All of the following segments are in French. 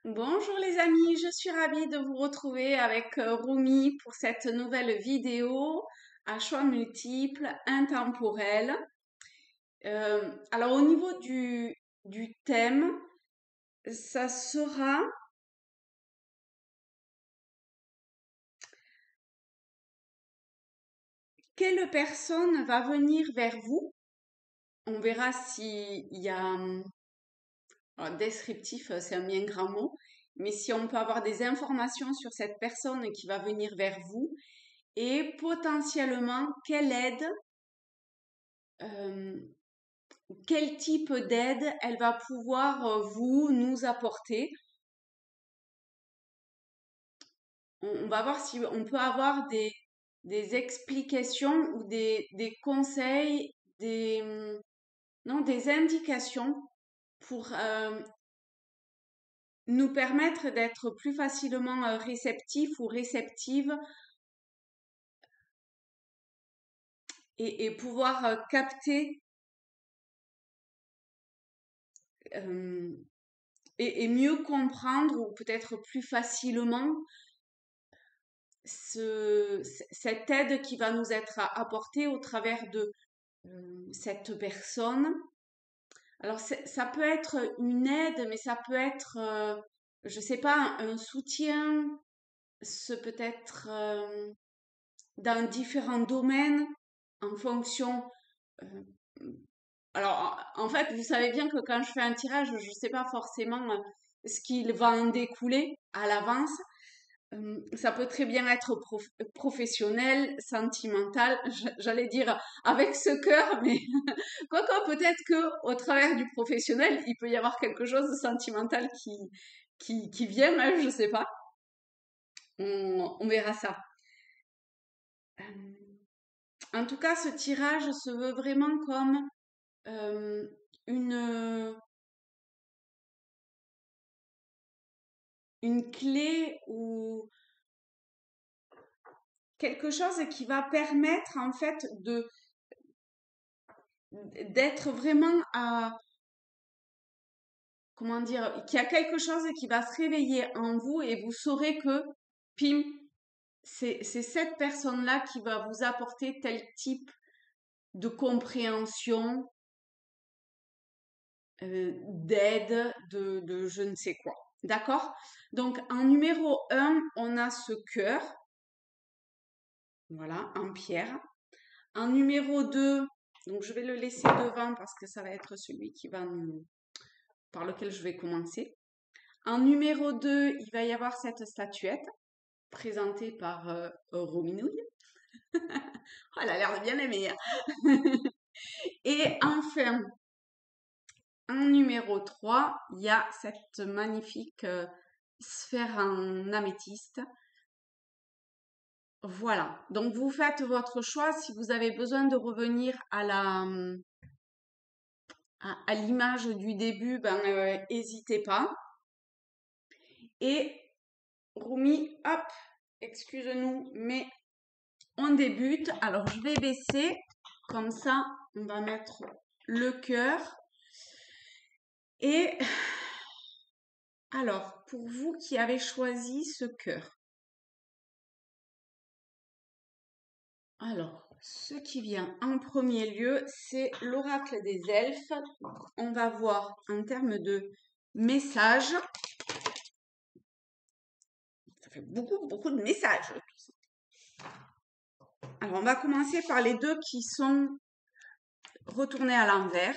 Bonjour les amis, je suis ravie de vous retrouver avec Roumi pour cette nouvelle vidéo à choix multiples, intemporels. Alors au niveau du thème, ça sera quelle personne va venir vers vous? On verra s'il y a alors, descriptif, c'est un bien grand mot, mais si on peut avoir des informations sur cette personne qui va venir vers vous et potentiellement quelle aide euh, quel type d'aide elle va pouvoir nous apporter. On va voir si on peut avoir des explications ou des conseils, non, des indications pour nous permettre d'être plus facilement réceptifs ou réceptives et pouvoir capter euh, et mieux comprendre ou peut-être plus facilement cette aide qui va nous être apportée au travers de cette personne. Alors, ça peut être une aide, mais ça peut être, je sais pas, un soutien, ce peut être dans différents domaines en fonction. euh, alors, en fait, vous savez bien que quand je fais un tirage, je ne sais pas forcément ce qu'il va en découler à l'avance. Ça peut très bien être professionnel, sentimental, j'allais dire avec ce cœur, mais quoique peut-être que au travers du professionnel, il peut y avoir quelque chose de sentimental qui vient, hein, je sais pas. On verra ça. Euh, En tout cas, ce tirage se veut vraiment comme euh, une, une clé ou quelque chose qui va permettre en fait d'être vraiment à, comment dire, qu'il y a quelque chose qui va se réveiller en vous et vous saurez que, pim, c'est cette personne-là qui va vous apporter tel type de compréhension, d'aide, de je ne sais quoi. D'accord? Donc, en numéro un, on a ce cœur, voilà, en pierre. En numéro 2, donc je vais le laisser devant parce que ça va être celui par lequel je vais commencer. En numéro 2, il va y avoir cette statuette présentée par Rominouille. Oh, elle a l'air de bien aimer, hein. Et enfin, en numéro 3, il y a cette magnifique sphère en améthyste. Voilà, donc vous faites votre choix. Si vous avez besoin de revenir à l'image du début, ben n'hésitez pas. Et Roumi, hop, excuse-nous, mais on débute. Alors je vais baisser, comme ça on va mettre le cœur. Et alors, pour vous qui avez choisi ce cœur, alors, ce qui vient en premier lieu, c'est l'oracle des elfes. On va voir en termes de messages. Ça fait beaucoup, beaucoup de messages. Alors, on va commencer par les deux qui sont retournés à l'envers.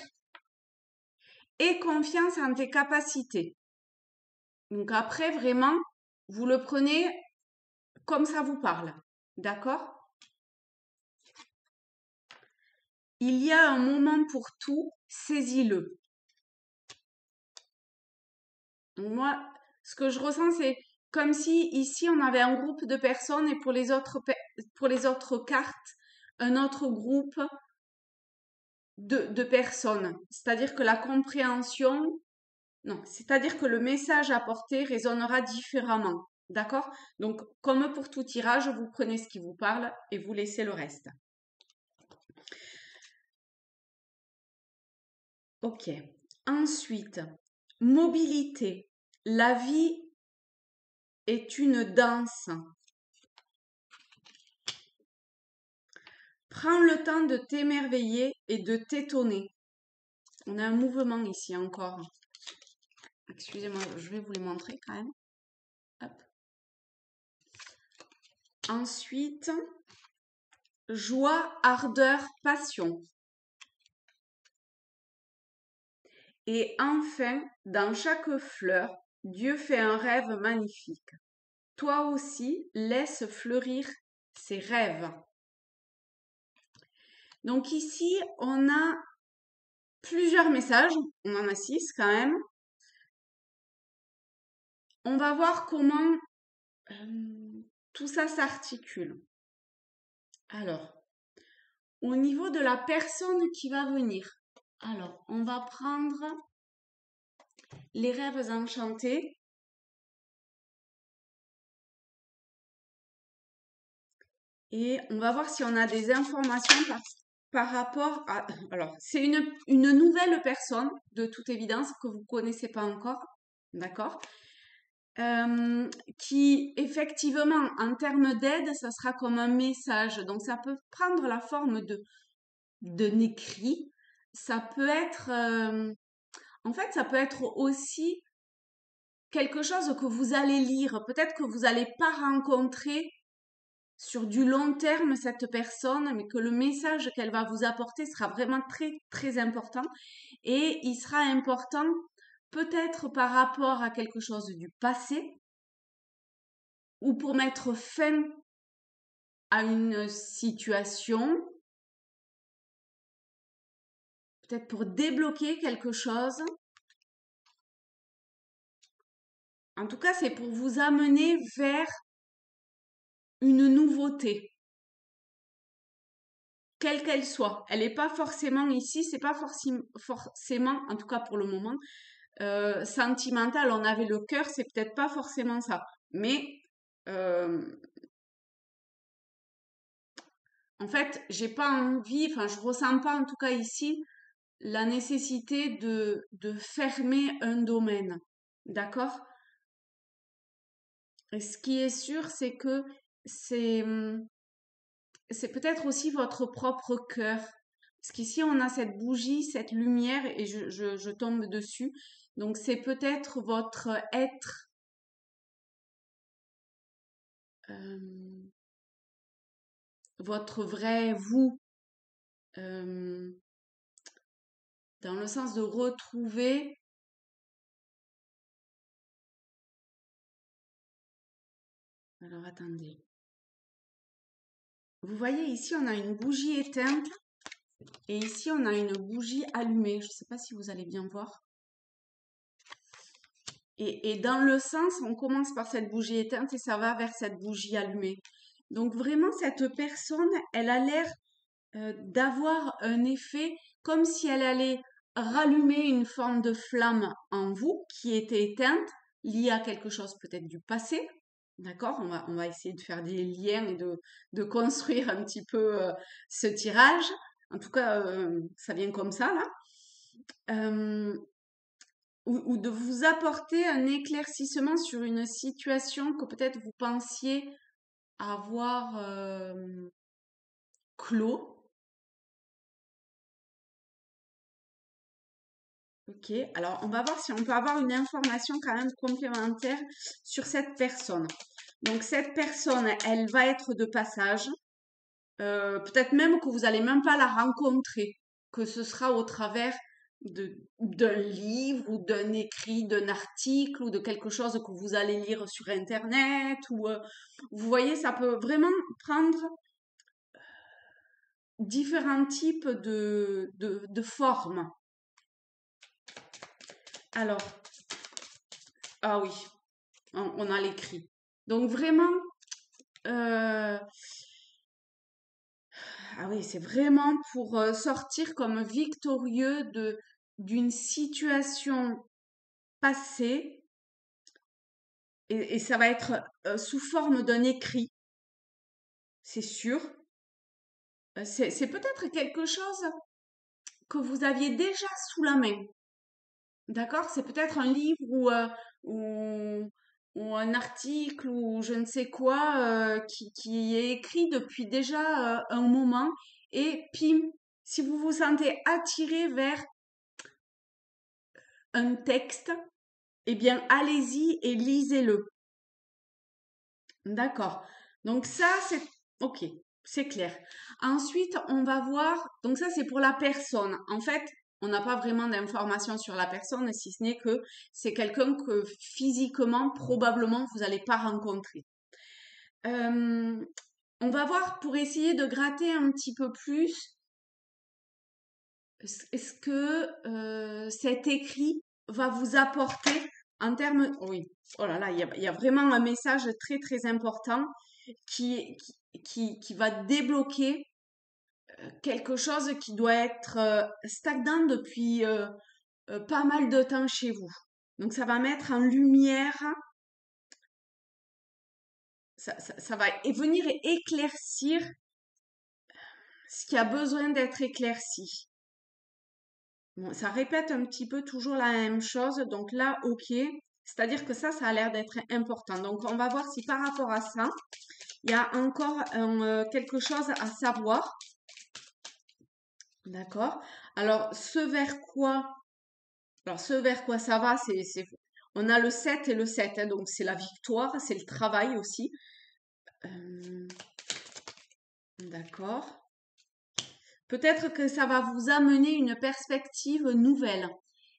Et confiance en tes capacités. Donc après, vraiment, vous le prenez comme ça vous parle. D'accord? Il y a un moment pour tout, saisis-le. Moi, ce que je ressens, c'est comme si ici on avait un groupe de personnes et pour les autres cartes, un autre groupe de personnes. C'est-à-dire que la compréhension, non, c'est-à-dire que le message apporté résonnera différemment. D'accord? Donc, comme pour tout tirage, vous prenez ce qui vous parle et vous laissez le reste. Ok. Ensuite, mobilité. La vie est une danse. Prends le temps de t'émerveiller et de t'étonner. On a un mouvement ici encore. Excusez-moi, je vais vous les montrer quand même. Hop. Ensuite, joie, ardeur, passion. Et enfin, dans chaque fleur, Dieu fait un rêve magnifique. Toi aussi, laisse fleurir ses rêves. Donc ici, on a plusieurs messages. On en a 6 quand même. On va voir comment tout ça s'articule. Alors, au niveau de la personne qui va venir. Alors, on va prendre les rêves enchantés. Et on va voir si on a des informations par rapport à... Alors, c'est une nouvelle personne, de toute évidence, que vous ne connaissez pas encore. D'accord? Qui, effectivement, en termes d'aide, ça sera comme un message. Donc, ça peut prendre la forme d'un écrit. Ça peut être... en fait, ça peut être aussi quelque chose que vous allez lire. Peut-être que vous n'allez pas rencontrer sur du long terme cette personne, mais que le message qu'elle va vous apporter sera vraiment très, très important. Et il sera important peut-être par rapport à quelque chose du passé ou pour mettre fin à une situation, peut-être pour débloquer quelque chose. En tout cas, c'est pour vous amener vers une nouveauté, quelle qu'elle soit. Elle n'est pas forcément ici, c'est pas forcément, en tout cas pour le moment, sentimental. On avait le cœur, c'est peut-être pas forcément ça. Mais en fait, j'ai pas envie, enfin, je ressens pas en tout cas ici la nécessité de fermer un domaine. D'accord? Et ce qui est sûr, c'est que c'est c'est peut-être aussi votre propre cœur. Parce qu'ici, on a cette bougie, cette lumière, et je tombe dessus. Donc, c'est peut-être votre être, euh, votre vrai vous, euh, dans le sens de retrouver. Alors, attendez. Vous voyez, ici, on a une bougie éteinte, et ici, on a une bougie allumée. Je ne sais pas si vous allez bien voir. Et dans le sens, on commence par cette bougie éteinte et ça va vers cette bougie allumée. Donc vraiment, cette personne, elle a l'air d'avoir un effet comme si elle allait rallumer une forme de flamme en vous qui était éteinte, liée à quelque chose peut-être du passé. D'accord? On va essayer de faire des liens et de construire un petit peu ce tirage. En tout cas, ça vient comme ça, là. Ou de vous apporter un éclaircissement sur une situation que peut-être vous pensiez avoir clos. Ok, alors on va voir si on peut avoir une information quand même complémentaire sur cette personne. Donc cette personne, elle va être de passage. Peut-être même que vous n'allez même pas la rencontrer, que ce sera au travers d'un livre ou d'un écrit, d'un article ou de quelque chose que vous allez lire sur Internet. Ou, vous voyez, ça peut vraiment prendre différents types de formes. Alors, ah oui, on a l'écrit. Donc vraiment, ah oui, c'est vraiment pour sortir comme victorieux d'une situation passée et ça va être sous forme d'un écrit, c'est sûr. C'est peut-être quelque chose que vous aviez déjà sous la main. D'accord? C'est peut-être un livre ou, ou un article ou je ne sais quoi qui est écrit depuis déjà un moment et pim, si vous vous sentez attiré vers un texte, eh bien allez-y et lisez-le. D'accord. Donc ça, c'est OK, c'est clair. Ensuite, on va voir, donc ça c'est pour la personne. En fait, on n'a pas vraiment d'informations sur la personne, si ce n'est que c'est quelqu'un que physiquement, probablement, vous n'allez pas rencontrer. Euh, on va voir pour essayer de gratter un petit peu plus, est-ce que cet écrit va vous apporter en termes... Oui, oh là là, il y a vraiment un message très très important qui, qui va débloquer quelque chose qui doit être stagnant depuis pas mal de temps chez vous. Donc ça va mettre en lumière, ça va venir éclaircir ce qui a besoin d'être éclairci. Bon, ça répète un petit peu toujours la même chose, donc là, ok. C'est-à-dire que ça a l'air d'être important. Donc on va voir si par rapport à ça, il y a encore quelque chose à savoir. D'accord. Alors, ce vers quoi ça va, on a le 7 et le 7, hein, donc c'est la victoire, c'est le travail aussi. Euh, d'accord. Peut-être que ça va vous amener une perspective nouvelle.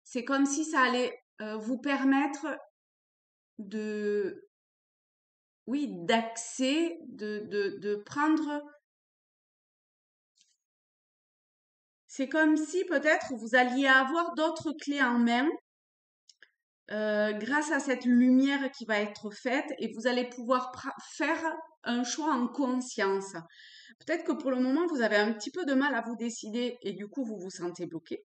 C'est comme si ça allait vous permettre de, oui, d'accès, de prendre. C'est comme si peut-être vous alliez avoir d'autres clés en main grâce à cette lumière qui va être faite et vous allez pouvoir faire un choix en conscience. Peut-être que pour le moment, vous avez un petit peu de mal à vous décider et du coup, vous vous sentez bloqué.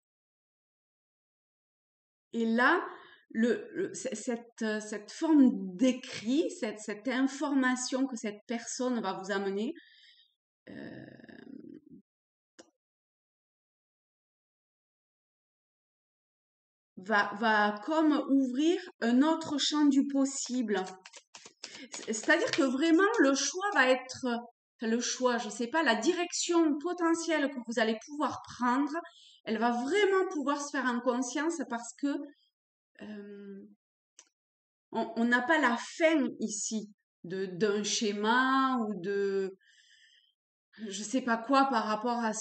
Et là, cette forme d'écrit, cette information que cette personne va vous amener, euh, va comme ouvrir un autre champ du possible. C'est-à-dire que vraiment, le choix va être, enfin, le choix, je sais pas, la direction potentielle que vous allez pouvoir prendre, elle va vraiment pouvoir se faire en conscience parce que euh, on n'a pas la fin ici d'un schéma ou de je sais pas quoi par rapport à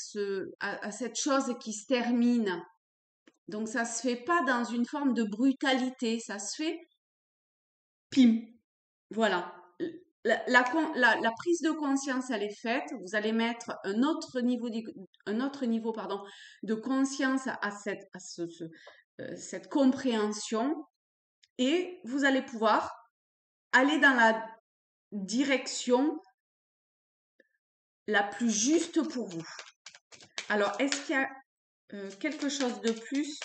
cette chose qui se termine. Donc ça se fait pas dans une forme de brutalité, ça se fait pim. Voilà. La prise de conscience, elle est faite. Vous allez mettre un autre niveau, pardon, de conscience cette compréhension et vous allez pouvoir aller dans la direction la plus juste pour vous. Alors, est-ce qu'il y a quelque chose de plus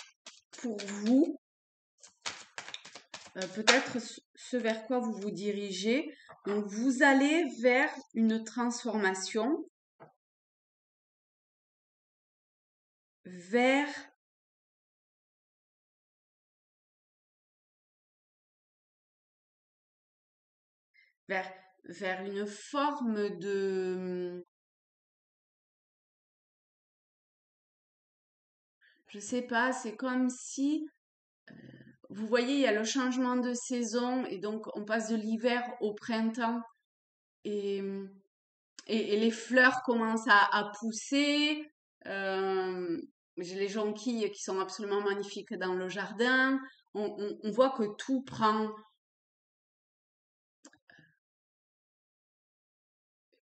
pour vous peut-être ce vers quoi vous vous dirigez. Donc, vous allez vers une transformation, vers, vers, vers une forme de, je sais pas, c'est comme si, vous voyez, il y a le changement de saison et donc on passe de l'hiver au printemps et, et les fleurs commencent à pousser. Euh, j'ai les jonquilles qui sont absolument magnifiques dans le jardin. On voit que tout prend,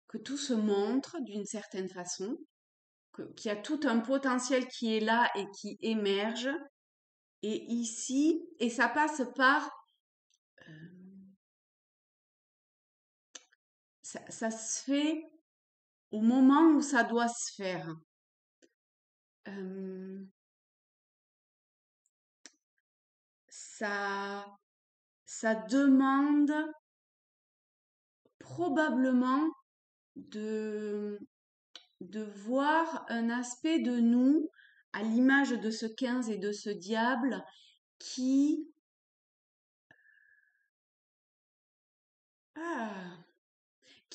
que tout se montre d'une certaine façon, qu'il y a tout un potentiel qui est là et qui émerge. Et ici, et ça passe par, ça se fait au moment où ça doit se faire. Euh, ça, ça demande probablement de, de voir un aspect de nous à l'image de ce 15 et de ce diable qui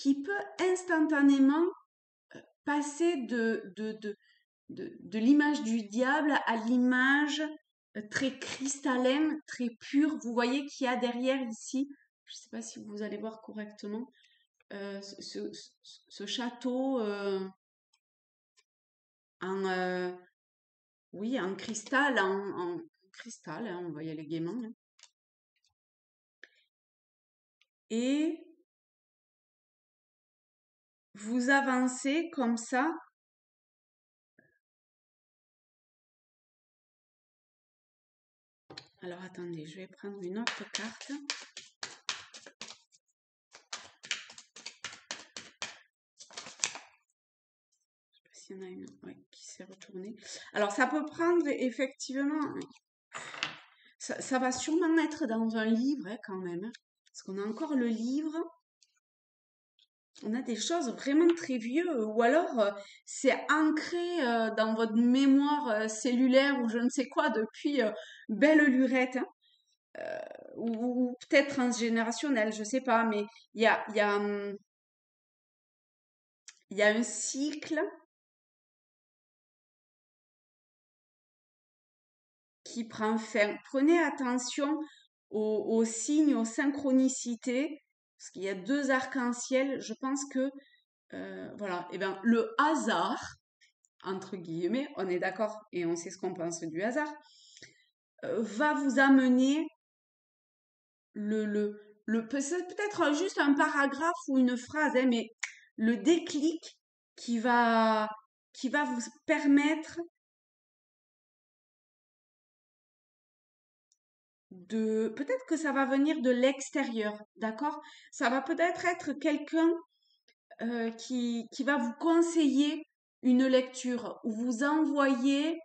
qui peut instantanément passer de l'image du diable à l'image très cristalline, très pure. Vous voyez qu'il y a derrière ici, je ne sais pas si vous allez voir correctement, ce château en, oui, en cristal, en cristal, hein, on va y aller gaiement. Hein. Et vous avancez comme ça. Alors attendez, je vais prendre une autre carte. Il y en a une qui s'est retournée. Alors, ça peut prendre effectivement... Ça va sûrement être dans un livre quand même. Parce qu'on a encore le livre. On a des choses vraiment très vieux. Ou alors, c'est ancré dans votre mémoire cellulaire ou je ne sais quoi depuis belle lurette. Hein. Ou peut-être transgénérationnel, je ne sais pas. Mais il y a un cycle qui prend fin. Prenez attention aux signes, aux synchronicités, parce qu'il y a 2 arcs-en-ciel. Je pense que, voilà, et ben, le hasard, entre guillemets, on est d'accord et on sait ce qu'on pense du hasard, va vous amener peut-être juste un paragraphe ou une phrase, hein, mais le déclic qui va vous permettre peut-être que ça va venir de l'extérieur, d'accord? Ça va peut-être être quelqu'un qui va vous conseiller une lecture ou vous envoyer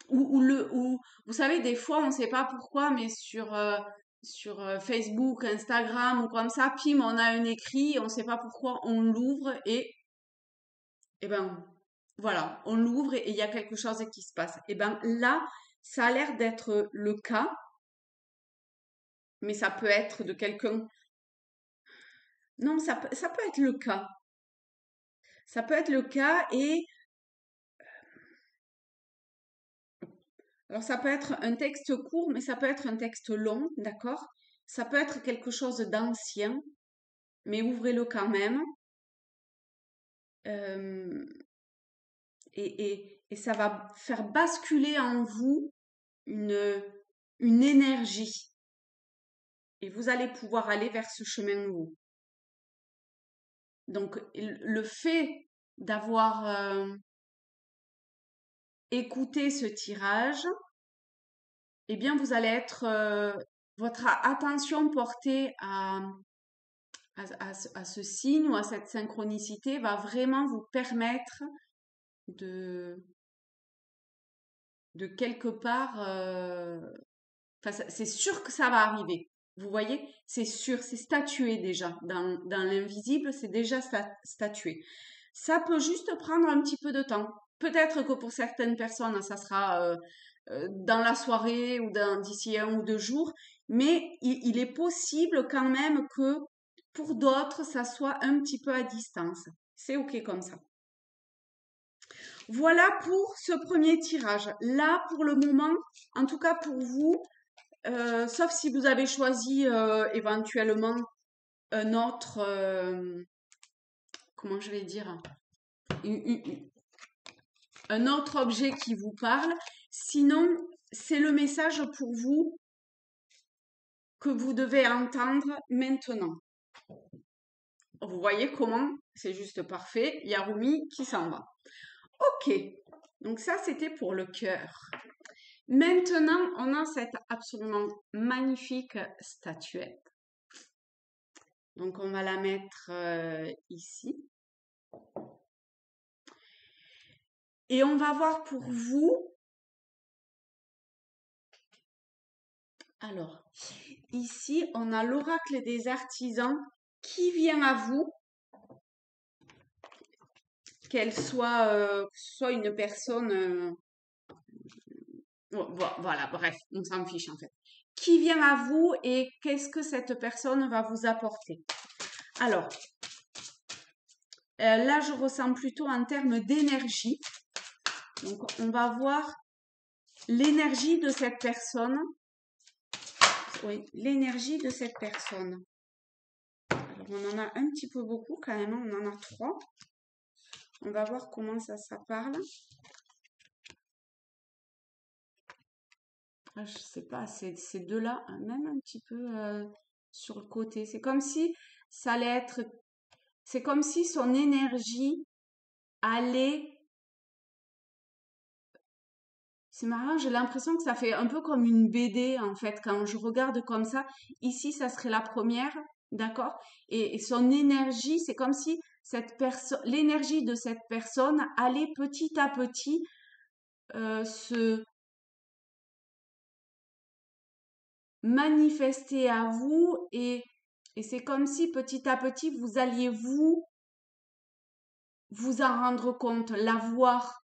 ou vous savez des fois on ne sait pas pourquoi mais sur Facebook, Instagram ou comme ça, pim, on a un écrit, on ne sait pas pourquoi, on l'ouvre et ben voilà, on l'ouvre et il y a quelque chose qui se passe. Et ben là, ça a l'air d'être le cas, mais ça peut être de quelqu'un. Non, ça peut être le cas. Ça peut être le cas et alors ça peut être un texte court, mais ça peut être un texte long, d'accord? Ça peut être quelque chose d'ancien, mais ouvrez-le quand même. Euh, et ça va faire basculer en vous une énergie. Et vous allez pouvoir aller vers ce chemin nouveau. Donc, le fait d'avoir écouté ce tirage, eh bien, vous allez être votre attention portée à ce signe ou à cette synchronicité va vraiment vous permettre de quelque part, c'est sûr que ça va arriver. Vous voyez, c'est sûr, c'est statué déjà. Dans l'invisible, c'est déjà statué. Ça peut juste prendre un petit peu de temps. Peut-être que pour certaines personnes, ça sera dans la soirée ou d'ici 1 ou 2 jours, mais il est possible quand même que pour d'autres, ça soit un petit peu à distance. C'est OK comme ça. Voilà pour ce premier tirage. Là, pour le moment, en tout cas pour vous, sauf si vous avez choisi éventuellement un autre, comment je vais dire, un autre objet qui vous parle. Sinon, c'est le message pour vous que vous devez entendre maintenant. Vous voyez comment c'est juste parfait. Yarumi qui s'en va. Ok, donc ça c'était pour le cœur. Maintenant, on a cette absolument magnifique statuette. Donc on va la mettre ici. Et on va voir pour vous. Alors, ici, on a l'oracle des artisans qui vient à vous. Qu'elle soit, une personne... voilà, bref, on s'en fiche en fait. Qui vient à vous et qu'est-ce que cette personne va vous apporter? Alors, Là, je ressens plutôt en termes d'énergie. Donc, on va voir l'énergie de cette personne. Oui, l'énergie de cette personne. Alors, on en a un petit peu beaucoup quand même. On en a 3. On va voir comment ça parle. Ah, je sais pas, ces deux-là, même un petit peu sur le côté. C'est comme si ça allait être... C'est comme si son énergie allait... C'est marrant, j'ai l'impression que ça fait un peu comme une BD en fait. Quand je regarde comme ça, ici, ça serait la première, d'accord? Et son énergie, c'est comme si cette personne, l'énergie de cette personne allait petit à petit se manifester à vous et c'est comme si petit à petit vous alliez vous en rendre compte, la voir.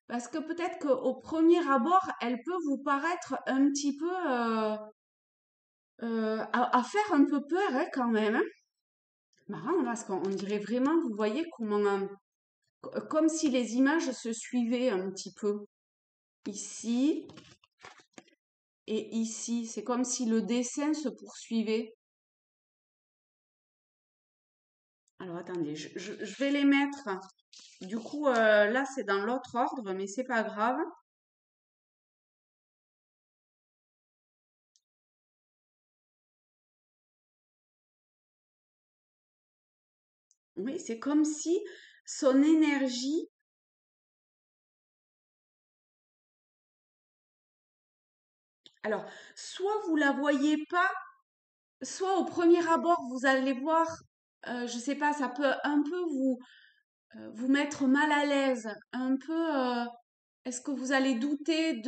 Parce que peut-être qu'au premier abord, elle peut vous paraître un petit peu à faire un peu peur hein, quand même. Hein. Marrant parce qu'on dirait vraiment, vous voyez comment, comme si les images se suivaient un petit peu. Ici et ici, c'est comme si le dessin se poursuivait. Alors attendez, je vais les mettre. Du coup, là c'est dans l'autre ordre, mais c'est pas grave. Oui, c'est comme si son énergie. Alors, soit vous la voyez pas, soit au premier abord vous allez voir. Je sais pas, ça peut un peu vous mettre mal à l'aise, un peu. Est-ce que vous allez douter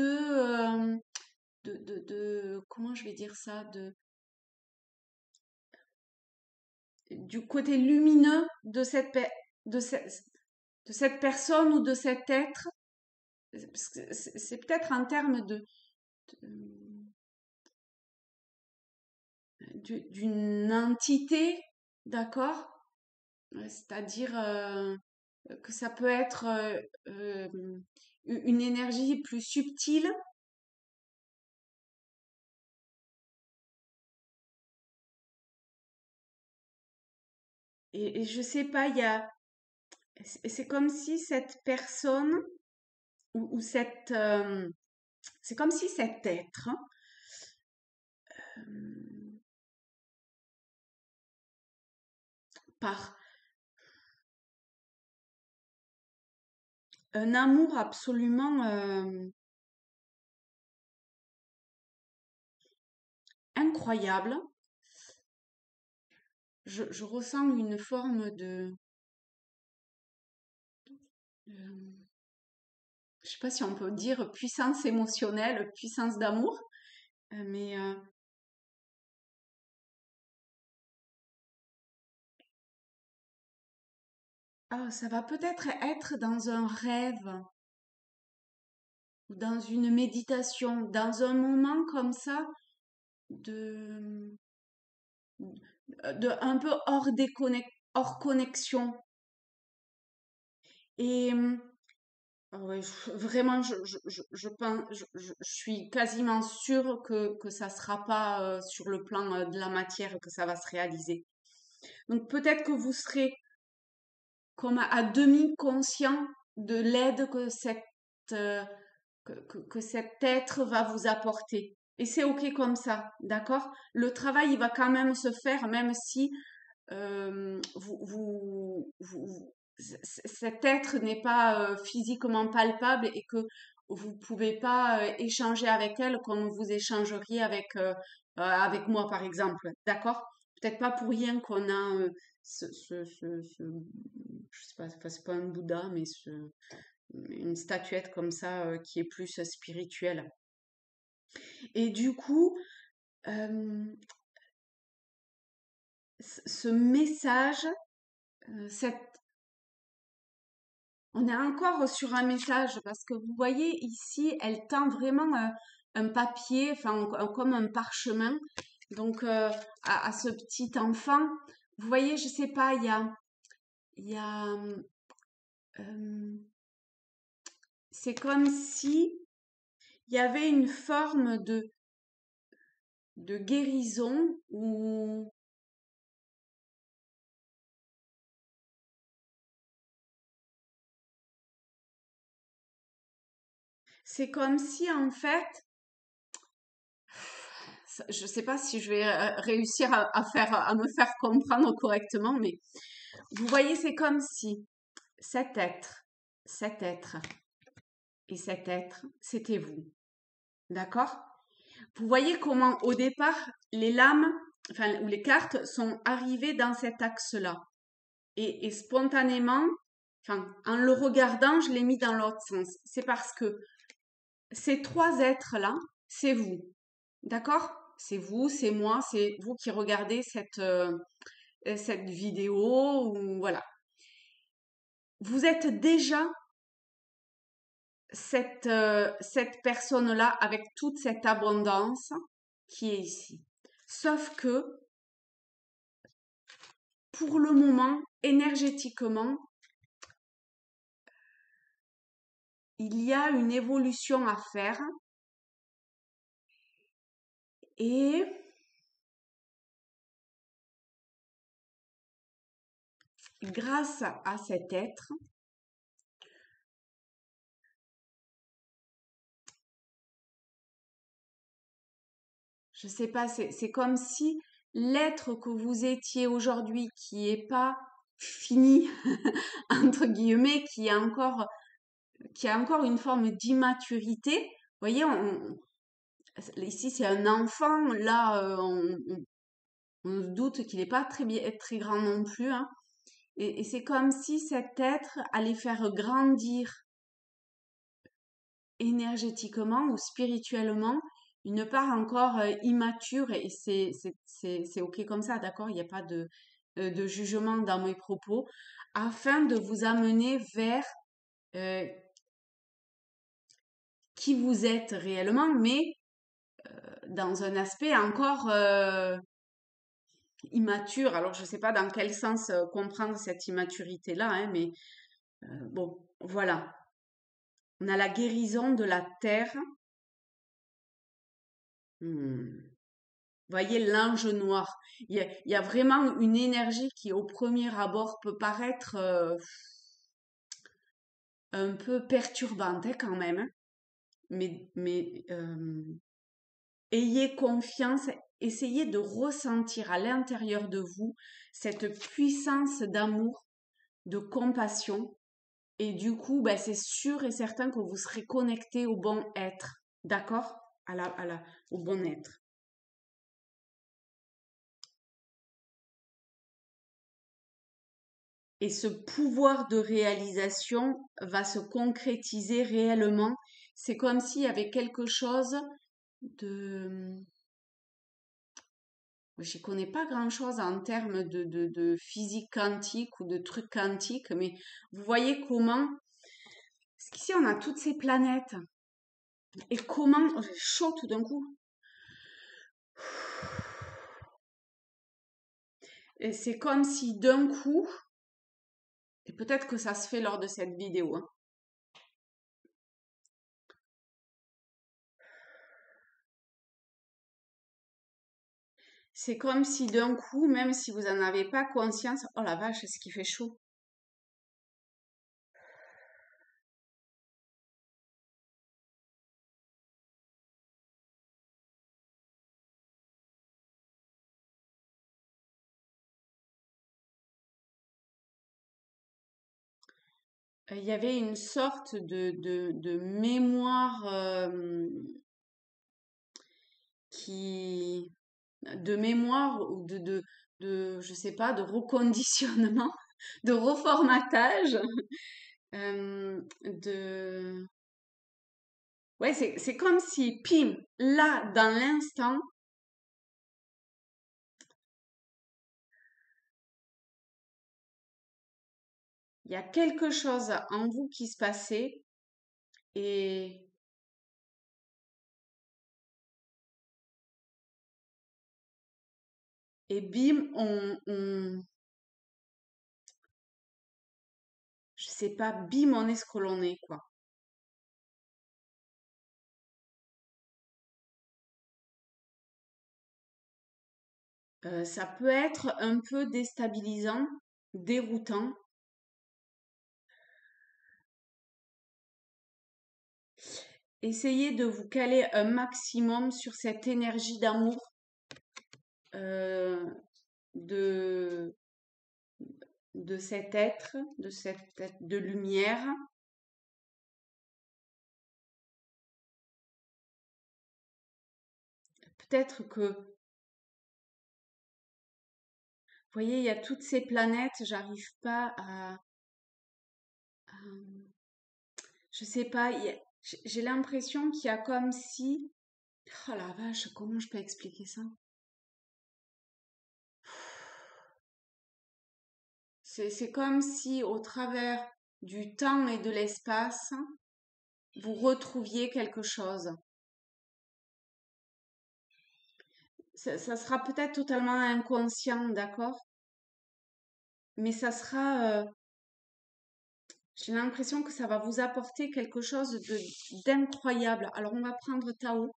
comment je vais dire ça, du côté lumineux de de cette, de cette personne ou de cet être? Parce que c'est peut-être en termes d'une entité, d'accord? C'est-à-dire que ça peut être une énergie plus subtile. Et je sais pas, c'est comme si cette personne ou cette, c'est comme si cet être euh, par un amour absolument incroyable, je ressens une forme de- je sais pas si on peut dire puissance émotionnelle, puissance d'amour, mais ça va peut-être être dans un rêve ou dans une méditation, dans un moment comme ça de, de un peu hors connexion. Et ouais, vraiment, je pense, je suis quasiment sûre que ça sera pas sur le plan de la matière que ça va se réaliser. Donc peut-être que vous serez comme à demi conscient de l'aide que euh, que cet être va vous apporter. Et c'est OK comme ça, d'accord? Le travail, il va quand même se faire, même si cet être n'est pas physiquement palpable et que vous pouvez pas échanger avec elle comme vous échangeriez avec moi, par exemple, d'accord? Peut-être pas pour rien qu'on a je sais pas, enfin, c'est pas un Bouddha, mais une statuette comme ça qui est plus spirituelle. Et du coup, euh, ce message, cette on est encore sur un message parce que vous voyez ici, elle tend vraiment un papier, enfin comme un parchemin, Donc, à ce petit enfant, vous voyez, je sais pas, il y a, euh, c'est comme si il y avait une forme de guérison ou c'est comme si en fait, je sais pas si je vais réussir à me faire comprendre correctement, mais vous voyez, c'est comme si cet être, cet être et cet être, c'était vous. D'accord? Vous voyez comment au départ, les lames, enfin, ou les cartes sont arrivées dans cet axe-là. Et spontanément, enfin, en le regardant, je l'ai mis dans l'autre sens. C'est parce que ces trois êtres-là, c'est vous. D'accord? C'est vous, c'est moi, c'est vous qui regardez cette vidéo ou voilà. Vous êtes déjà cette personne-là avec toute cette abondance qui est ici. Sauf que pour le moment, énergétiquement, il y a une évolution à faire et grâce à cet être, je sais pas, c'est comme si l'être que vous étiez aujourd'hui, qui est pas fini, entre guillemets, qui a encore une forme d'immaturité. Vous voyez, ici c'est un enfant, là on se doute qu'il n'est pas très grand non plus, hein. Et c'est comme si cet être allait faire grandir énergétiquement ou spirituellement une part encore immature et c'est ok comme ça, d'accord? Il n'y a pas de jugement dans mes propos, afin de vous amener vers euh, qui vous êtes réellement, mais dans un aspect encore immature. Alors, je ne sais pas dans quel sens comprendre cette immaturité-là, hein, mais bon, voilà. On a la guérison de la terre. Hmm. Voyez l'ange noir. Il y a vraiment une énergie qui, au premier abord, peut paraître un peu perturbante hein, quand même, hein. Mais ayez confiance, essayez de ressentir à l'intérieur de vous cette puissance d'amour, de compassion. Et du coup, ben, c'est sûr et certain que vous serez connecté au bon être. D'accord? Au bon être. Et ce pouvoir de réalisation va se concrétiser réellement. C'est comme s'il y avait quelque chose de... J'y connais pas grand-chose en termes de physique quantique ou de trucs quantiques, mais vous voyez comment... Parce qu'ici, on a toutes ces planètes. Et comment... Oh, j'ai chaud tout d'un coup. Et c'est comme si d'un coup, et peut-être que ça se fait lors de cette vidéo, hein, c'est comme si d'un coup, même si vous n'en avez pas conscience, oh la vache, est-ce qu'il fait chaud? Il y avait une sorte de mémoire qui, de mémoire ou je sais pas, de reconditionnement, de reformatage, de, ouais, c'est comme si, pim, là, dans l'instant, il y a quelque chose en vous qui se passait et et bim, je sais pas, bim, on est ce que l'on est, quoi. Ça peut être un peu déstabilisant, déroutant. Essayez de vous caler un maximum sur cette énergie d'amour, euh, de, de cet être, de cet être de lumière. Peut-être que, vous voyez, il y a toutes ces planètes, j'arrive pas je sais pas, j'ai l'impression qu'il y a comme si, oh la vache, comment je peux expliquer ça? C'est comme si au travers du temps et de l'espace, vous retrouviez quelque chose. Ça sera peut-être totalement inconscient, d'accord? Mais ça sera, j'ai l'impression que ça va vous apporter quelque chose d'incroyable. Alors on va prendre Tao.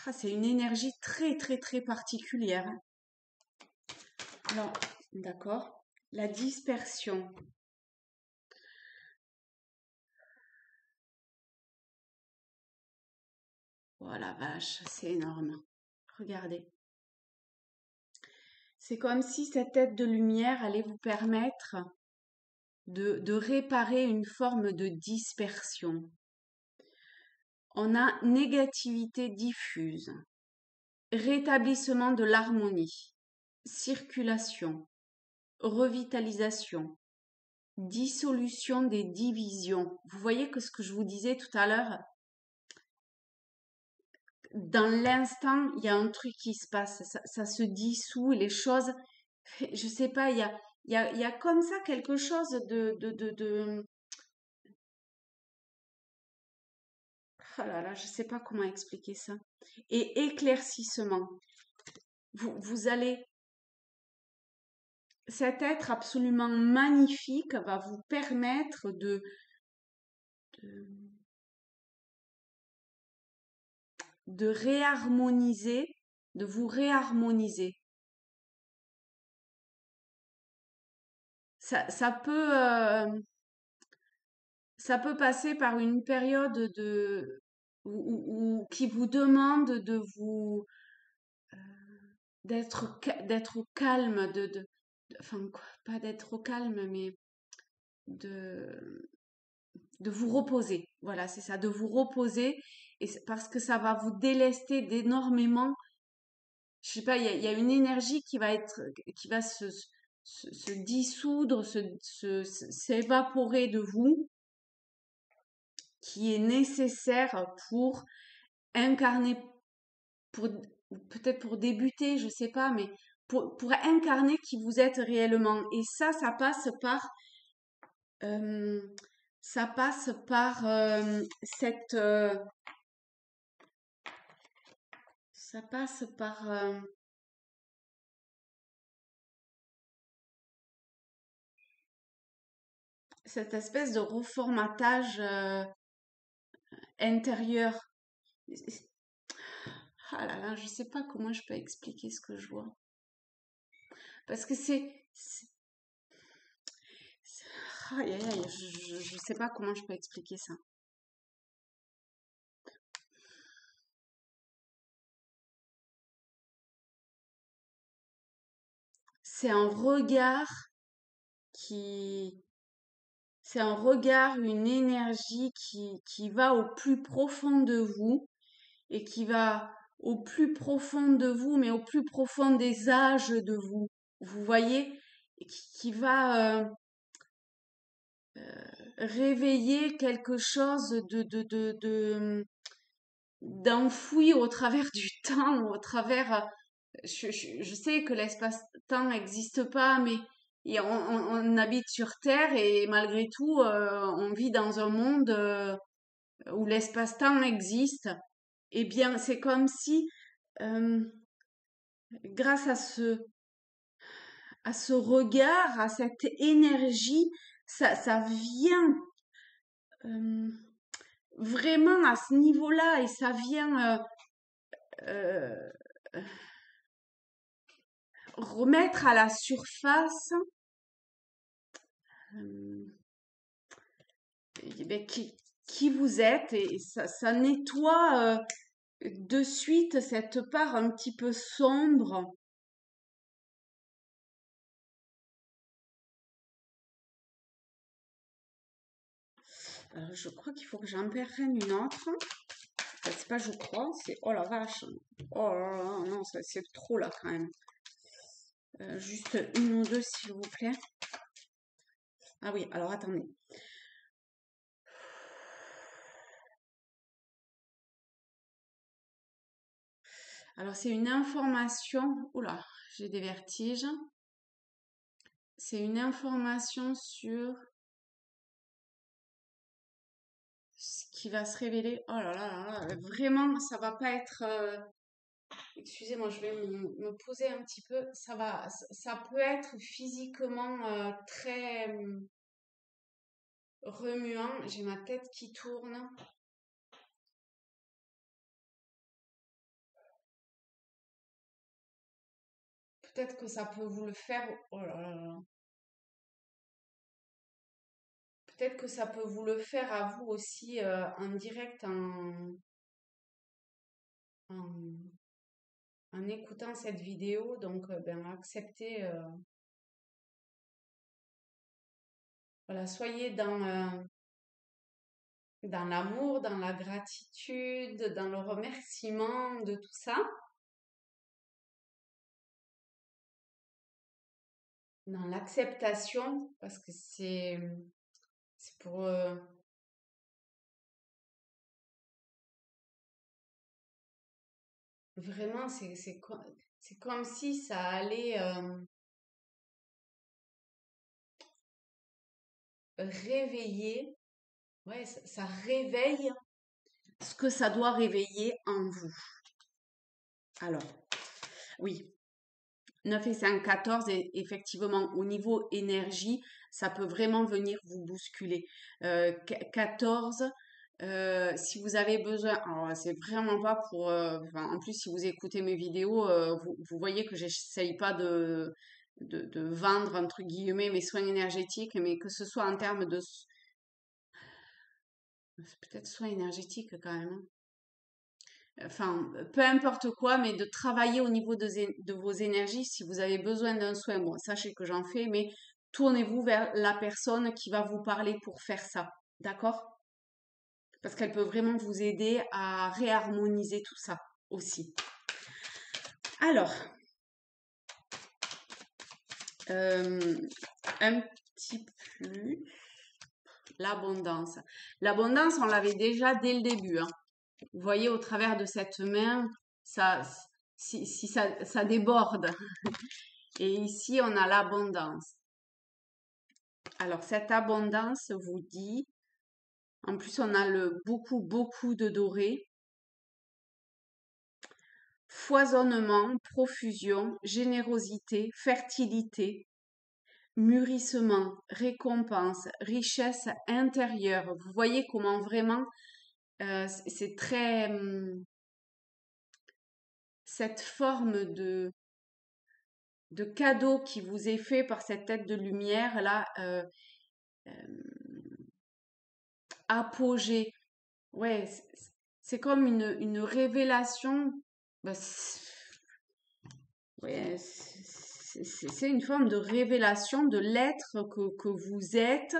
Ah, c'est une énergie très très très particulière, hein. Alors, d'accord. La dispersion. Oh la vache, c'est énorme. Regardez. C'est comme si cette tête de lumière allait vous permettre de réparer une forme de dispersion. On a négativité diffuse, rétablissement de l'harmonie, circulation, revitalisation, dissolution des divisions. Vous voyez que ce que je vous disais tout à l'heure, dans l'instant, il y a un truc qui se passe, ça se dissout, les choses, je sais pas, il y a comme ça quelque chose oh là là, je sais pas comment expliquer ça. Et éclaircissement. Vous allez, cet être absolument magnifique va vous permettre de, de réharmoniser, de vous réharmoniser. Ça peut, ça peut passer par une période qui vous demande de vous d'être au calme, enfin quoi, pas d'être au calme, mais de de vous reposer. Voilà, c'est ça, de vous reposer et parce que ça va vous délester d'énormément. Je sais pas, il y a une énergie qui va être, qui va se dissoudre, s'évaporer de vous, qui est nécessaire pour incarner, pour peut-être pour débuter, je sais pas, mais pour incarner qui vous êtes réellement. Et ça passe par euh, cette ça passe par cette espèce de reformatage intérieur. Ah là là, je sais pas comment je peux expliquer ce que je vois. Parce que aïe, aïe, aïe, je sais pas comment je peux expliquer ça. C'est un regard qui, c'est un regard, une énergie qui va au plus profond de vous et qui va au plus profond de vous, mais au plus profond des âges de vous. Vous voyez, et qui va réveiller quelque chose d'enfoui au travers du temps, au travers. Je sais que l'espace-temps n'existe pas, mais on habite sur Terre et malgré tout, on vit dans un monde où l'espace-temps existe. Eh bien, c'est comme si grâce à ce regard, à cette énergie, ça vient euh, vraiment à ce niveau-là et ça vient euh, remettre à la surface euh, ben, qui vous êtes et ça nettoie de suite cette part un petit peu sombre. Alors, je crois qu'il faut que j'en prenne une autre. Enfin, c'est pas je crois, c'est oh la vache. Oh là là, non, c'est trop là quand même. Juste une ou deux s'il vous plaît. Ah oui, alors attendez. Alors c'est une information. Oula, j'ai des vertiges. C'est une information sur ce qui va se révéler. Oh là là là là, vraiment, ça va pas être. Excusez-moi, je vais me poser un petit peu. Ça peut être physiquement très remuant. J'ai ma tête qui tourne. Peut-être que ça peut vous le faire. Oh là là là. Peut-être que ça peut vous le faire à vous aussi en direct en, en écoutant cette vidéo. Donc, ben, acceptez. Voilà, soyez dans l'amour, dans la gratitude, dans le remerciement de tout ça, dans l'acceptation, parce que c'est pour vraiment, c'est comme si ça allait réveiller, ouais, ça réveille ce que ça doit réveiller en vous. Alors, oui, 9 et 5, 14, et effectivement, au niveau énergie, ça peut vraiment venir vous bousculer. 14, si vous avez besoin, alors c'est vraiment pas pour, enfin, en plus, si vous écoutez mes vidéos, vous voyez que j'essaye pas de vendre, entre guillemets, mes soins énergétiques, mais que ce soit en termes de, c'est peut-être soins énergétiques quand même, hein. Enfin, peu importe quoi, mais de travailler au niveau de vos énergies. Si vous avez besoin d'un soin, bon, sachez que j'en fais, mais tournez-vous vers la personne qui va vous parler pour faire ça. D'accord? Parce qu'elle peut vraiment vous aider à réharmoniser tout ça aussi. Alors, euh, un petit plus, l'abondance. L'abondance, on l'avait déjà dès le début, hein. Vous voyez, au travers de cette main, ça, si ça déborde. Et ici, on a l'abondance. Alors, cette abondance vous dit, en plus, on a le beaucoup, beaucoup de doré, foisonnement, profusion, générosité, fertilité, mûrissement, récompense, richesse intérieure. Vous voyez comment vraiment c'est très cette forme de cadeau qui vous est fait par cette tête de lumière là, euh, apogée. Ouais, c'est comme une révélation. Bah, ouais, c'est une forme de révélation de l'être que vous êtes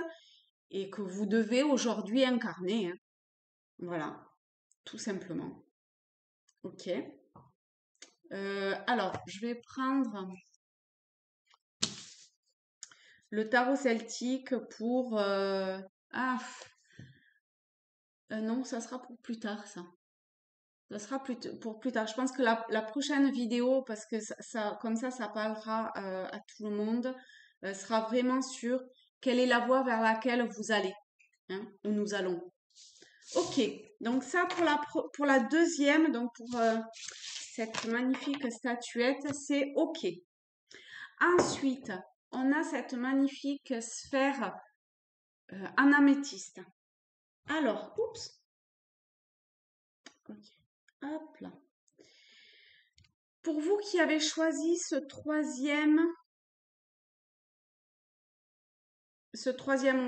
et que vous devez aujourd'hui incarner, hein. Voilà, tout simplement. Ok. Alors, je vais prendre le tarot celtique pour... Ah, non, ça sera pour plus tard, ça. Ça sera pour plus tard. Je pense que la prochaine vidéo, parce que comme ça parlera à tout le monde, sera vraiment sur quelle est la voie vers laquelle vous allez, hein, où nous allons. Ok, donc ça pour la deuxième, donc pour cette magnifique statuette, c'est OK. Ensuite, on a cette magnifique sphère en améthyste. Alors, oups. Ok. Hop là. Pour vous qui avez choisi ce troisième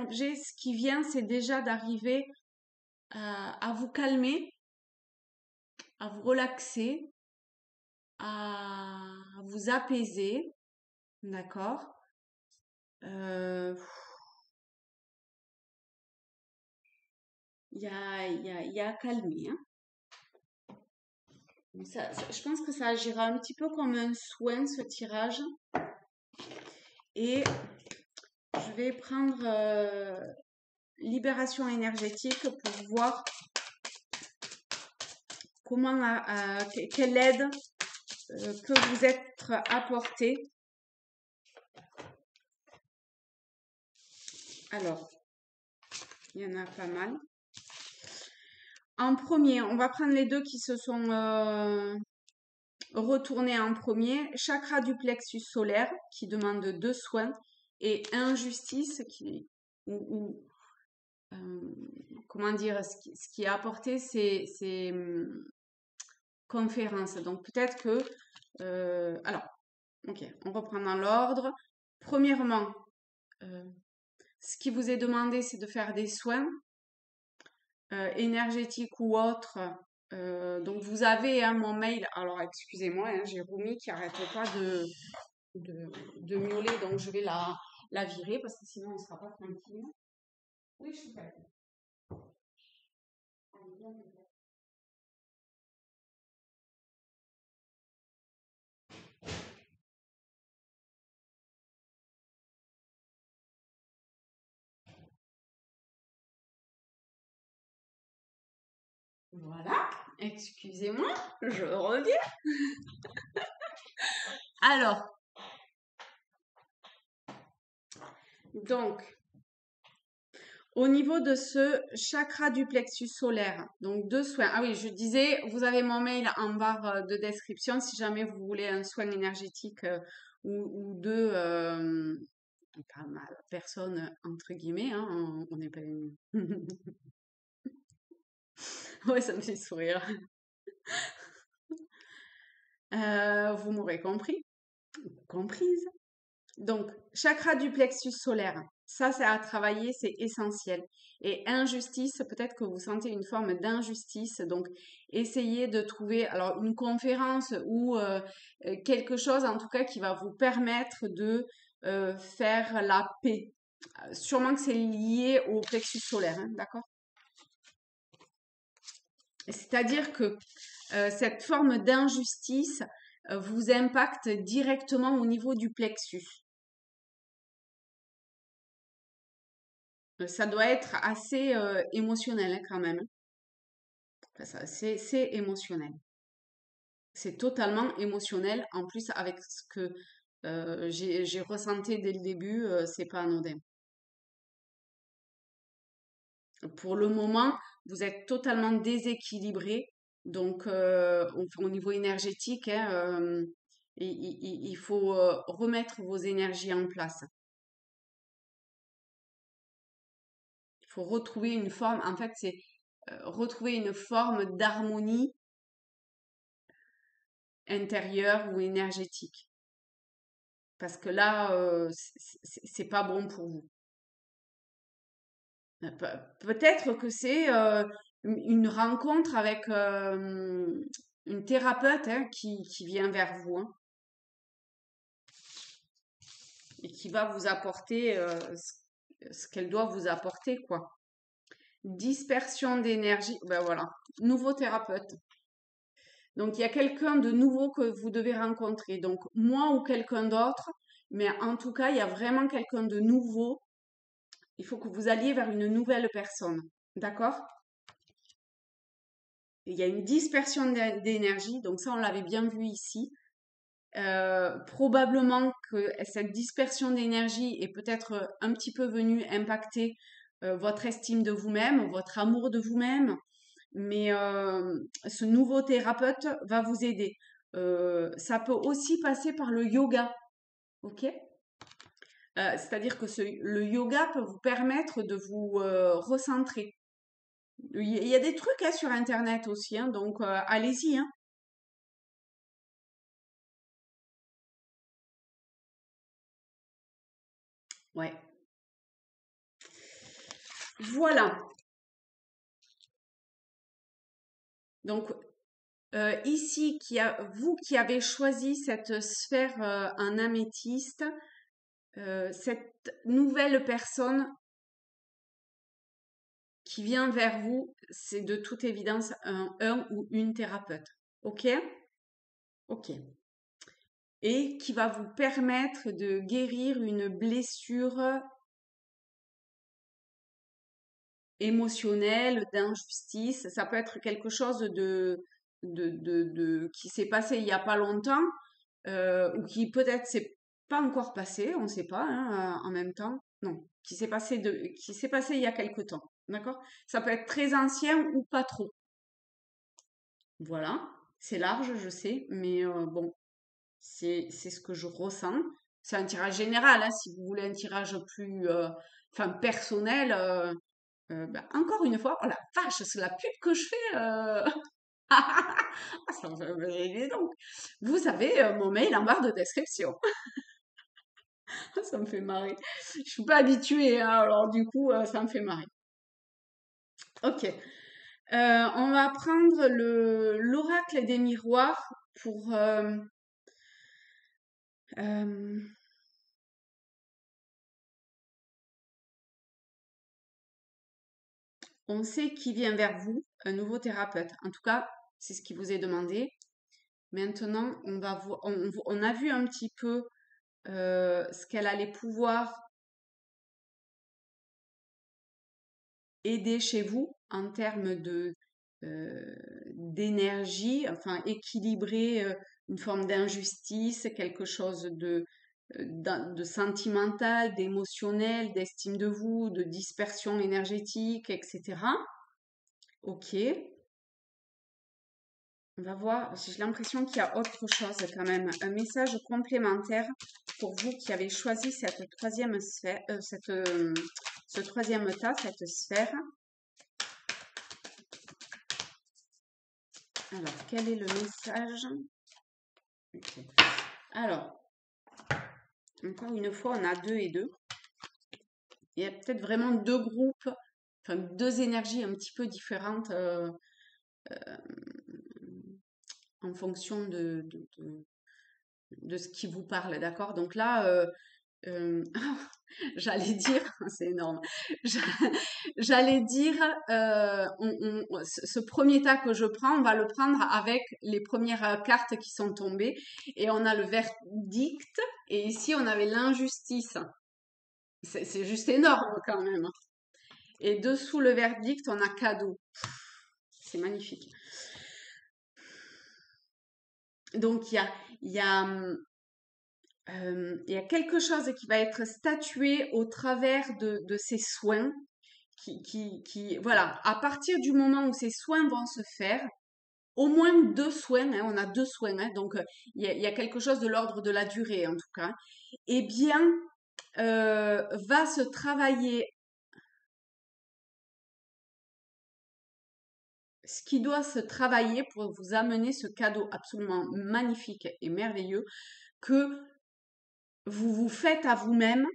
objet, ce qui vient, c'est déjà d'arriver à vous calmer, à vous relaxer, à vous apaiser. D'accord? Il y a à calmer. Hein. Je pense que ça agira un petit peu comme un soin, ce tirage. Et je vais prendre libération énergétique pour voir comment, quelle aide peut vous être apportée. Alors, il y en a pas mal. En premier, on va prendre les deux qui se sont retournés en premier. Chakra du plexus solaire qui demande 2 soins et injustice comment dire, ce qui est apporté, c'est conférence. Donc peut-être que... alors, ok, on reprend dans l'ordre. Premièrement, ce qui vous est demandé, c'est de faire des soins énergétiques ou autres. Donc vous avez mon mail. Alors excusez-moi, j'ai Romy qui arrête pas de miauler, donc je vais la virer parce que sinon on ne sera pas tranquille. Oui, je suis prête. Voilà, excusez-moi, je reviens. Alors, donc, au niveau de ce chakra du plexus solaire, donc 2 soins. Ah oui, je disais, vous avez mon mail en barre de description si jamais vous voulez un soin énergétique ou deux pas mal, personnes entre guillemets, hein, on n'est pas une... Ouais, ça me fait sourire. Vous m'aurez compris, comprise. Donc, chakra du plexus solaire, ça c'est à travailler, c'est essentiel. Et injustice, peut-être que vous sentez une forme d'injustice, donc essayez de trouver alors une conférence ou quelque chose en tout cas qui va vous permettre de faire la paix. Sûrement que c'est lié au plexus solaire, hein, d'accord? C'est-à-dire que cette forme d'injustice vous impacte directement au niveau du plexus. Ça doit être assez émotionnel hein, quand même. Enfin, c'est émotionnel. C'est totalement émotionnel. En plus, avec ce que j'ai ressenti dès le début, c'est pas anodin. Pour le moment, vous êtes totalement déséquilibré. Donc, au niveau énergétique, hein, il faut remettre vos énergies en place. Il faut retrouver une forme. En fait, c'est retrouver une forme d'harmonie intérieure ou énergétique. Parce que là, c'est pas bon pour vous. Peut-être que c'est une rencontre avec une thérapeute hein, qui vient vers vous hein, et qui va vous apporter ce qu'elle doit vous apporter, quoi. Dispersion d'énergie, ben voilà, nouveau thérapeute. Donc, il y a quelqu'un de nouveau que vous devez rencontrer. Donc, moi ou quelqu'un d'autre, mais en tout cas, il y a vraiment quelqu'un de nouveau. Il faut que vous alliez vers une nouvelle personne. D'accord? Il y a une dispersion d'énergie. Donc, ça, on l'avait bien vu ici. Probablement que cette dispersion d'énergie est peut-être un petit peu venue impacter votre estime de vous-même, votre amour de vous-même. Mais ce nouveau thérapeute va vous aider. Ça peut aussi passer par le yoga, ok? C'est-à-dire que le yoga peut vous permettre de vous recentrer. Il y a des trucs hein, sur Internet aussi, hein, donc allez-y. Hein. Ouais. Voilà. Donc ici, vous qui avez choisi cette sphère en améthyste, cette nouvelle personne qui vient vers vous, c'est de toute évidence un ou une thérapeute. OK? OK. Et qui va vous permettre de guérir une blessure émotionnelle, d'injustice. Ça peut être quelque chose qui s'est passé il n'y a pas longtemps, ou qui peut-être s'est pas encore passé, on ne sait pas, hein, en même temps. Non, qui s'est passé il y a quelque temps. D'accord? Ça peut être très ancien ou pas trop. Voilà. C'est large, je sais, mais bon, c'est ce que je ressens. C'est un tirage général, hein, si vous voulez un tirage plus enfin personnel. Bah, encore une fois, oh la vache, c'est la pub que je fais. Ah, ça me fait- dis donc. Vous avez mon mail en barre de description. Ça me fait marrer. Je suis pas habituée, hein, alors du coup, ça me fait marrer. Ok. On va prendre l'oracle des miroirs pour. Euh, on sait qui vient vers vous, un nouveau thérapeute. En tout cas, c'est ce qui vous est demandé. Maintenant, on a vu un petit peu ce qu'elle allait pouvoir aider chez vous en termes d'énergie, enfin équilibrer une forme d'injustice, quelque chose de sentimental, d'émotionnel, d'estime de vous, de dispersion énergétique, etc. Ok. On va voir, j'ai l'impression qu'il y a autre chose quand même, un message complémentaire pour vous qui avez choisi cette troisième sphère, ce troisième tas, cette sphère. Alors, quel est le message? Ok. Alors, encore une fois, on a deux et deux. Il y a peut-être vraiment deux groupes, enfin deux énergies un petit peu différentes en fonction de ce qui vous parle, d'accord? Donc là, j'allais dire, c'est énorme, J'a- j'allais dire, ce premier tas que je prends, on va le prendre avec les premières cartes qui sont tombées. Et on a le verdict, et ici on avait l'injustice. C'est juste énorme quand même. Et dessous le verdict, on a cadeau. C'est magnifique. Donc il y a, il y a quelque chose qui va être statué au travers de ces soins voilà, à partir du moment où ces soins vont se faire, au moins deux soins, hein, on a deux soins, hein, donc il y a quelque chose de l'ordre de la durée en tout cas, eh bien, va se travailler ce qui doit se travailler pour vous amener ce cadeau absolument magnifique et merveilleux que vous vous faites à vous-même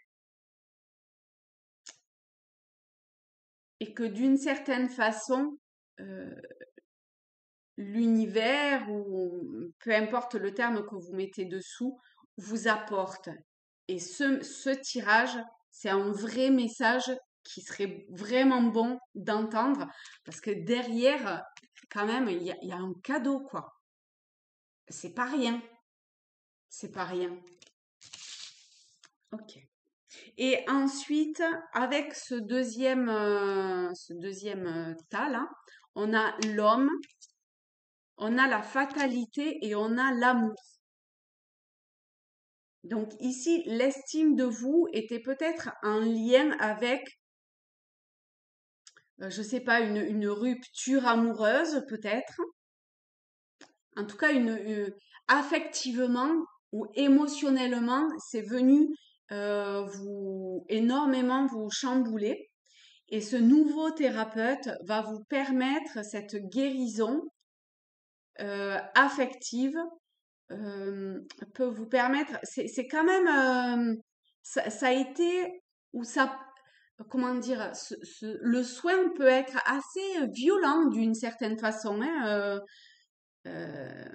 et que d'une certaine façon, euh, l'univers ou peu importe le terme que vous mettez dessous, vous apporte. Et ce tirage, c'est un vrai message qui serait vraiment bon d'entendre parce que derrière, quand même, il y a un cadeau, quoi. C'est pas rien. C'est pas rien. Ok. Et ensuite, avec ce deuxième tas là, on a l'homme, on a la fatalité et on a l'amour. Donc ici, l'estime de vous était peut-être en lien avec, je sais pas, une rupture amoureuse peut-être, en tout cas, affectivement ou émotionnellement, c'est venu vous énormément vous chambouler. Et ce nouveau thérapeute va vous permettre cette guérison affective, euh, peut vous permettre. C'est quand même, ça a été ou ça, comment dire, le soin peut être assez violent d'une certaine façon, hein, euh,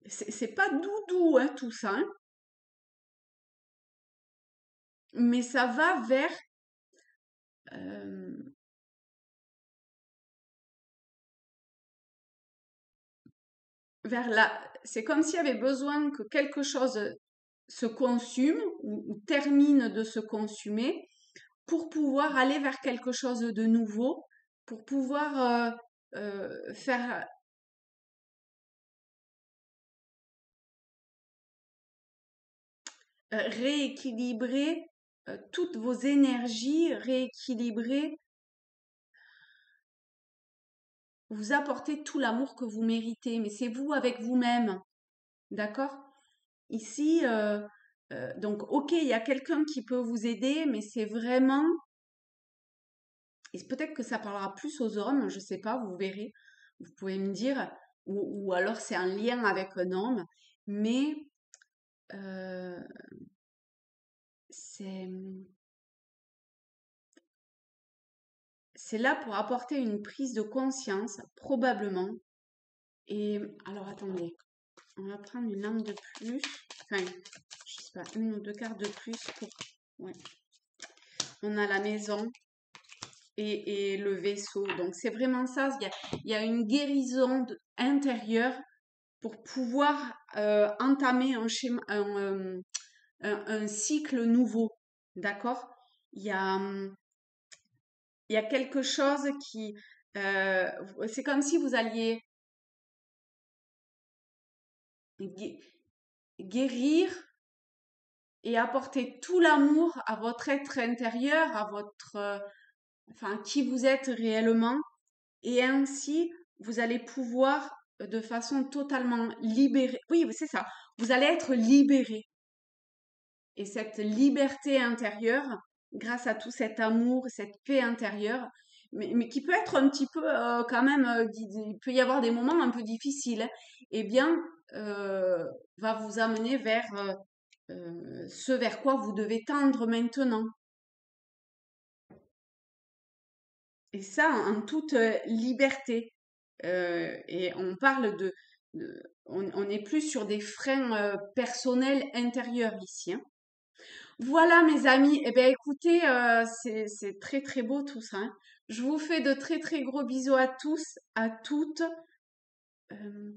c'est pas doudou, hein, tout ça, hein, mais ça va euh, vers la. C'est comme s'il y avait besoin que quelque chose se consume ou termine de se consumer pour pouvoir aller vers quelque chose de nouveau, pour pouvoir faire rééquilibrer toutes vos énergies, rééquilibrer, vous apporter tout l'amour que vous méritez. Mais c'est vous avec vous-même, d'accord? Ici, donc, ok, il y a quelqu'un qui peut vous aider, mais c'est vraiment, et peut-être que ça parlera plus aux hommes, je sais pas, vous verrez, vous pouvez me dire, ou alors c'est un lien avec un homme, mais euh, c'est c'est là pour apporter une prise de conscience, probablement. Et alors attendez, on va prendre une lampe de plus, enfin, je sais pas, une ou deux cartes de plus pour. Ouais. On a la maison et le vaisseau. Donc c'est vraiment ça, il y a une guérison intérieure pour pouvoir entamer un schéma, un cycle nouveau. D'accord? Il y a, hum, il y a quelque chose qui. C'est comme si vous alliez gue- guérir et apporter tout l'amour à votre être intérieur, à votre. Enfin, qui vous êtes réellement. Et ainsi, vous allez pouvoir de façon totalement libérée. Oui, c'est ça. Vous allez être libéré. Et cette liberté intérieure, grâce à tout cet amour, cette paix intérieure, mais qui peut être un petit peu quand même, il peut y avoir des moments un peu difficiles, hein, eh bien, va vous amener vers ce vers quoi vous devez tendre maintenant. Et ça en toute liberté. Et on parle on est plus sur des freins personnels intérieurs ici, hein. Voilà mes amis, eh bien écoutez, c'est très très beau tout ça, hein. Je vous fais de très très gros bisous à tous, à toutes. Euh,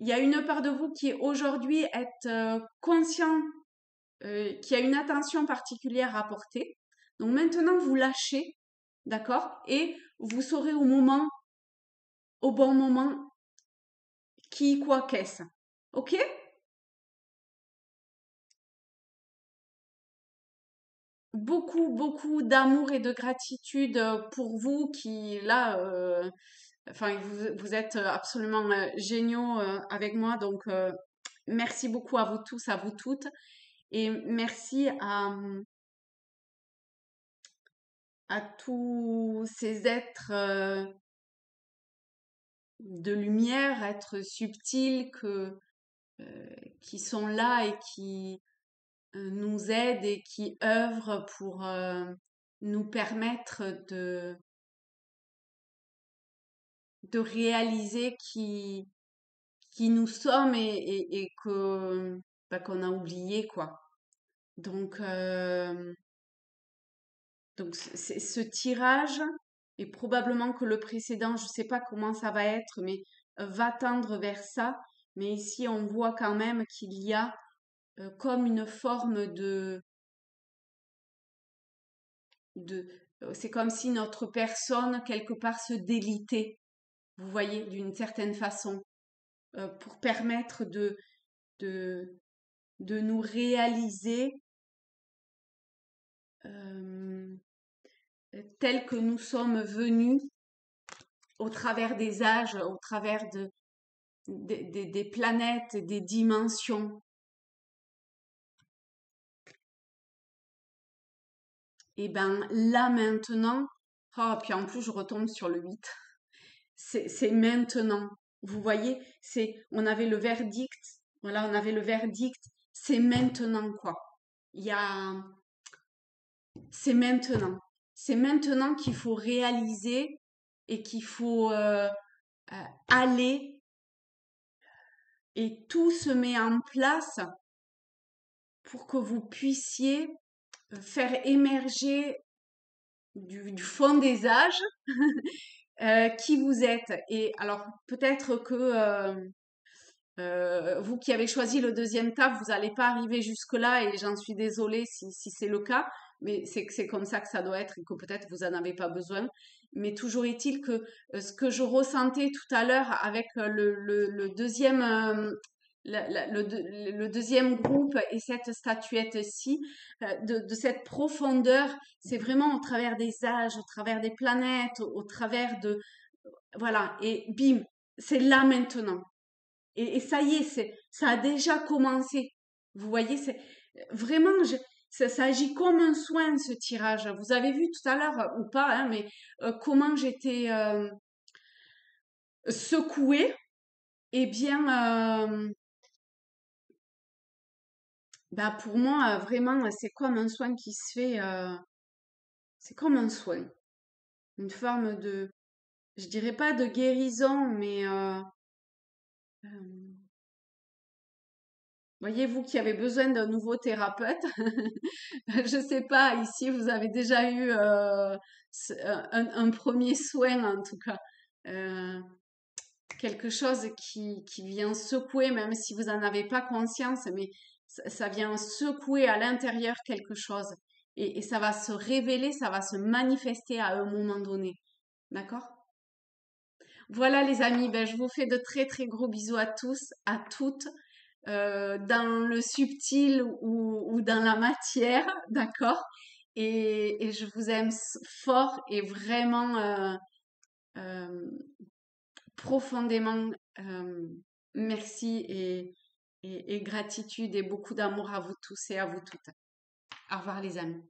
Il y a une part de vous qui aujourd'hui est conscient, qui a une attention particulière à porter. Donc maintenant vous lâchez, d'accord? Et vous saurez au bon moment, qui, quoi, qu'est-ce. Ok? Beaucoup, beaucoup d'amour et de gratitude pour vous qui, là, enfin, vous êtes absolument géniaux avec moi. Donc, merci beaucoup à vous tous, à vous toutes. Et merci à tous ces êtres de lumière, êtres subtils qui sont là et qui nous aident et qui œuvrent pour nous permettre de réaliser qui nous sommes et que bah, qu'on a oublié quoi. Donc ce tirage et probablement que le précédent, je sais pas comment ça va être, mais va tendre vers ça. Mais ici, on voit quand même qu'il y a comme une forme de c'est comme si notre personne quelque part se délitait, vous voyez, d'une certaine façon, pour permettre de de nous réaliser euh, tel que nous sommes venus au travers des âges, au travers des planètes, des dimensions. Et ben là maintenant, oh, puis en plus je retombe sur le 8. C'est maintenant. Vous voyez, on avait le verdict, voilà, on avait le verdict, c'est maintenant quoi. Il y a, c'est maintenant. C'est maintenant qu'il faut réaliser et qu'il faut aller et tout se met en place pour que vous puissiez faire émerger du fond des âges qui vous êtes. Et alors peut-être que vous qui avez choisi le deuxième taf, vous n'allez pas arriver jusque-là et j'en suis désolée si c'est le cas, mais c'est comme ça que ça doit être et que peut-être vous n'en avez pas besoin. Mais toujours est-il que ce que je ressentais tout à l'heure avec le deuxième, le deuxième groupe et cette statuette-ci, de cette profondeur, c'est vraiment au travers des âges, au travers des planètes, au travers de... Voilà, et bim, c'est là maintenant. Et ça y est, ça a déjà commencé. Vous voyez, c'est vraiment, ça agit comme un soin, ce tirage. Vous avez vu tout à l'heure, ou pas, hein, mais comment j'étais secouée. Eh bien, bah pour moi, vraiment, c'est comme un soin qui se fait. C'est comme un soin. Une forme de, je dirais pas de guérison, mais voyez-vous qui avez besoin d'un nouveau thérapeute. Je sais pas, ici vous avez déjà eu un premier soin en tout cas. Euh, Quelque chose qui vient secouer, même si vous n'en avez pas conscience, mais ça vient secouer à l'intérieur quelque chose. Et ça va se révéler, ça va se manifester à un moment donné. D'accord? Voilà les amis, ben, je vous fais de très très gros bisous à tous, à toutes, dans le subtil ou dans la matière, d'accord? Et je vous aime fort et vraiment euh, profondément merci et gratitude et beaucoup d'amour à vous tous et à vous toutes. Au revoir les amis.